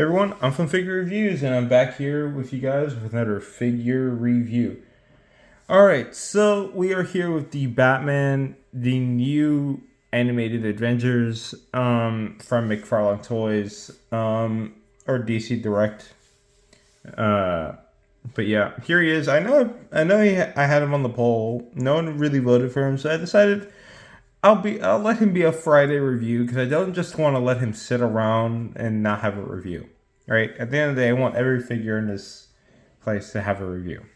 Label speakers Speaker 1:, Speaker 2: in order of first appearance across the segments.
Speaker 1: Hey everyone, I'm from Figure Reviews and I'm back here with you guys with another figure review. Alright, so we are here with the Batman, the new animated Avengers from MacFarlane Toys or DC Direct. But yeah, here he is. I had him on the poll. No one really voted for him, so I decided I'll let him be a Friday review because I don't just want to let him sit around and not have a review. Right? At the end of the day, I want every figure in this place to have a review.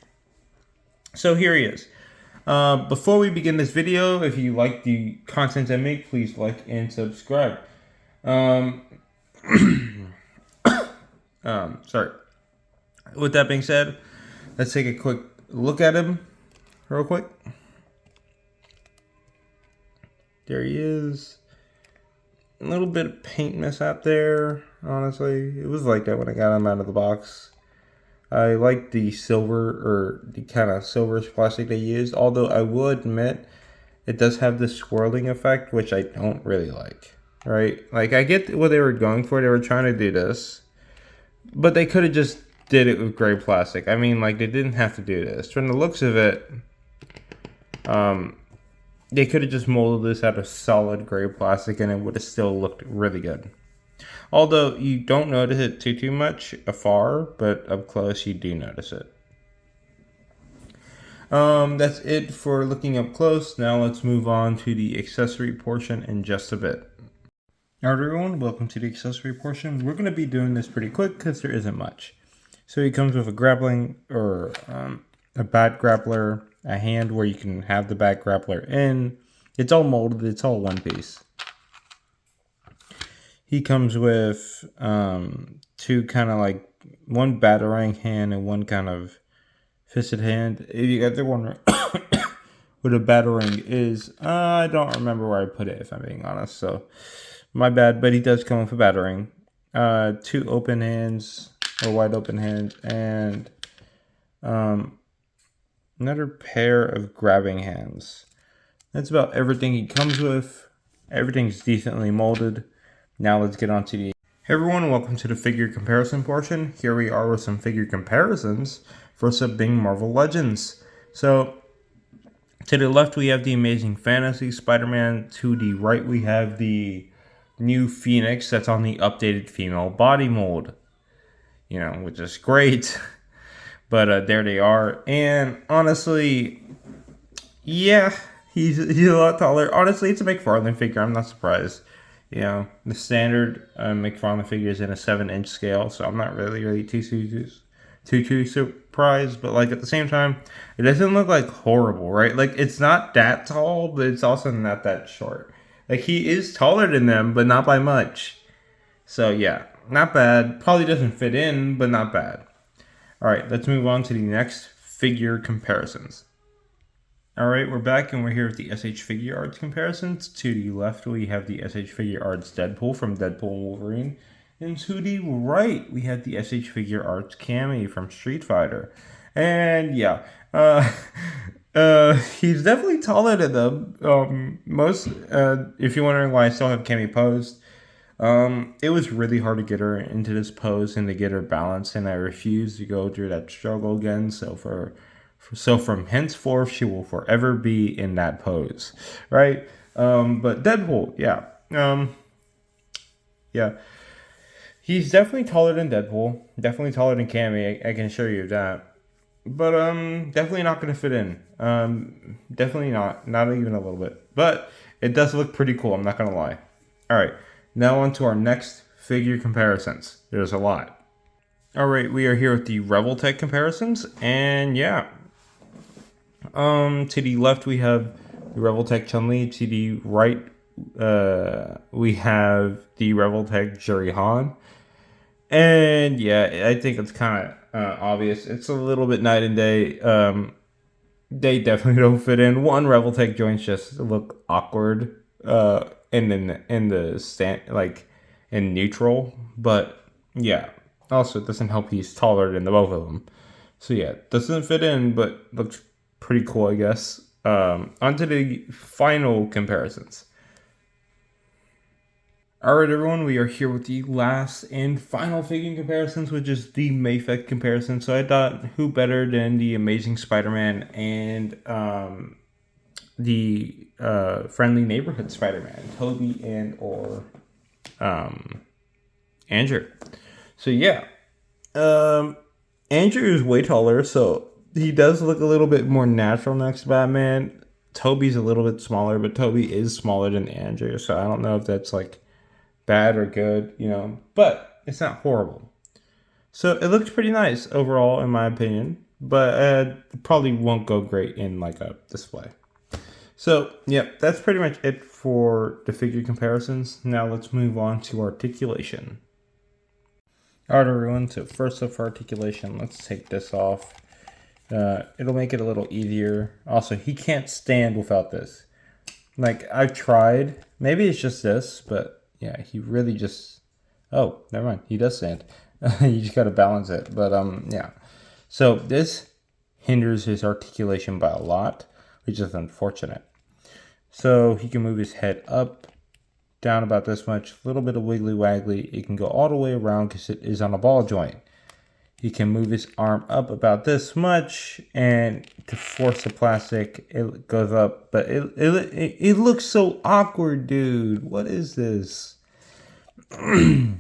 Speaker 1: So here he is. Before we begin this video, if you like the content I make, please like and subscribe. Sorry. With that being said, let's take a quick look at him real quick. There he is. A little bit of paint mishap there, honestly. It was like that when I got him out of the box. I like the silver, or the kind of silverish plastic they used, although I will admit it does have this swirling effect, which I don't really like, right? Like, I get what they were going for. They were trying to do this, but they could have just did it with gray plastic. I mean, like, they didn't have to do this. From the looks of it, they could have just molded this out of solid gray plastic and it would have still looked really good. Although you don't notice it too much afar, but up close you do notice it. That's it for looking up close. Now let's move on to the accessory portion in just a bit. Alright everyone, welcome to the accessory portion. We're going to be doing this pretty quick because there isn't much. So he comes with a grappling, or a bat grappler, a hand where you can have the bat grappler in. It's all molded, it's all one piece. He comes with two kind of like, one batarang hand and one kind of fisted hand. If you got the one what a batarang is, I don't remember where I put it if I'm being honest, so my bad, but he does come with a batarang. Two open hands, or wide open hands, and another pair of grabbing hands. That's about everything he comes with. Everything's decently molded. Now let's get on to the... Hey everyone, welcome to the figure comparison portion. Here we are with some figure comparisons for some Bing Marvel Legends. So, to the left we have the Amazing Fantasy Spider-Man. To the right we have the new Phoenix that's on the updated female body mold. You know, which is great. But there they are. And honestly, yeah, he's a lot taller. Honestly, it's a MacFarlane figure. I'm not surprised. You know, the standard MacFarlane figure is in a 7-inch scale, so I'm not really too surprised. But like at the same time, it doesn't look like horrible, right? Like it's not that tall, but it's also not that short. Like he is taller than them, but not by much. So yeah, not bad. Probably doesn't fit in, but not bad. All right, let's move on to the next figure comparisons. All right, we're back and we're here with the SH Figure Arts comparisons. To the left, we have the SH Figure Arts Deadpool from Deadpool and Wolverine. And to the right, we have the SH Figure Arts Cammy from Street Fighter. And yeah, he's definitely taller than them. If you're wondering why I still have Cammy posed, it was really hard to get her into this pose and to get her balanced, and I refuse to go through that struggle again. So from henceforth, she will forever be in that pose, right? But Deadpool, yeah. Yeah. He's definitely taller than Deadpool. Definitely taller than Cammy, I can assure you of that. But, definitely not going to fit in. Definitely not. Not even a little bit. But it does look pretty cool, I'm not going to lie. Alright, now on to our next figure comparisons. There's a lot. Alright, we are here with the Revoltech comparisons, and yeah. To the left we have the Revoltech Chun-Li. To the right we have the Revoltech Jerry Han. And yeah, I think it's kind of obvious. It's a little bit night and day. They definitely don't fit in. One Revoltech joints just look awkward in the stand, like in neutral. But yeah, also it doesn't help he's taller than the both of them. So yeah, doesn't fit in, but looks pretty cool, I guess. Onto the final comparisons. Alright everyone, we are here with the last and final figure comparisons, which is the Mayfect comparison. So I thought, who better than the Amazing Spider-Man and the Friendly Neighborhood Spider-Man, Toby and or Andrew. So yeah, Andrew is way taller, so he does look a little bit more natural next to Batman. Toby's a little bit smaller, but Toby is smaller than Andrew, so I don't know if that's like bad or good, but it's not horrible. So it looks pretty nice overall, in my opinion, but probably won't go great in like a display. So yeah, that's pretty much it for the figure comparisons. Now let's move on to articulation. Alright everyone, so first up for articulation, let's take this off. It'll make it a little easier. Also, he can't stand without this. Like, I've tried. Maybe it's just this, but yeah, he really just... Oh, never mind. He does stand. You just got to balance it. But, yeah. So, this hinders his articulation by a lot, which is unfortunate. So, he can move his head up, down about this much. A little bit of wiggly waggly. It can go all the way around because it is on a ball joint. He can move his arm up about this much, and to force the plastic, it goes up. But it looks so awkward, dude. What is this? It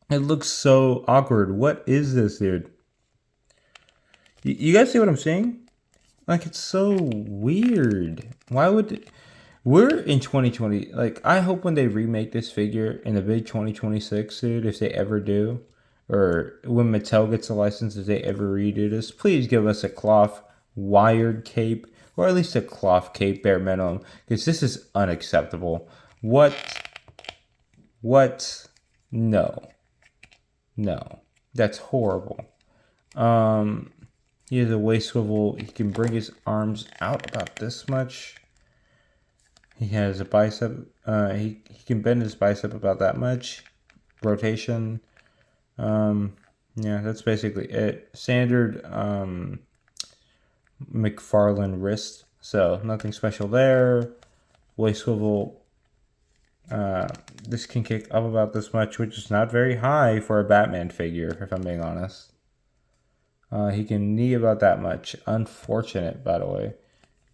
Speaker 1: looks so awkward. What is this, dude? You guys see what I'm saying? Like, it's so weird. Why would... We're in 2020. Like, I hope when they remake this figure in the big 2026, dude, if they ever do, or when Mattel gets a license, if they ever redo this, please give us a cloth wired cape, or at least a cloth cape, bare minimum, because this is unacceptable. What? No. That's horrible. He has a waist swivel. He can bring his arms out about this much. He has a bicep. He can bend his bicep about that much. Rotation. Yeah, that's basically it. Standard MacFarlane wrist, so nothing special there. Waist swivel. This can kick up about this much, which is not very high for a Batman figure, if I'm being honest. He can knee about that much. Unfortunate, by the way.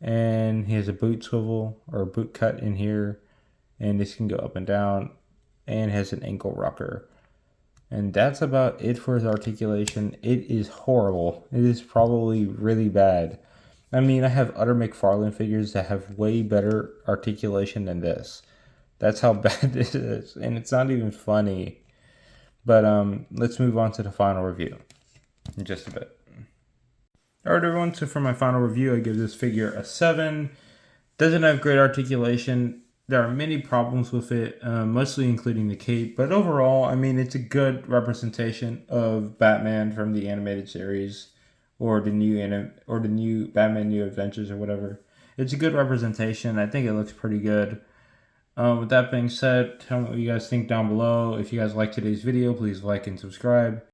Speaker 1: And he has a boot swivel or a boot cut in here, and this can go up and down, and has an ankle rocker. And that's about it for his articulation. It is horrible. It is probably really bad. I mean, I have other MacFarlane figures that have way better articulation than this. That's how bad it is. And it's not even funny. But let's move on to the final review in just a bit. Alright everyone, so for my final review, I give this figure a 7. Doesn't have great articulation. There are many problems with it, mostly including the cape. But overall, I mean, it's a good representation of Batman from the animated series, or the new Batman New Adventures or whatever. It's a good representation. I think it looks pretty good. With that being said, tell me what you guys think down below. If you guys like today's video, please like and subscribe.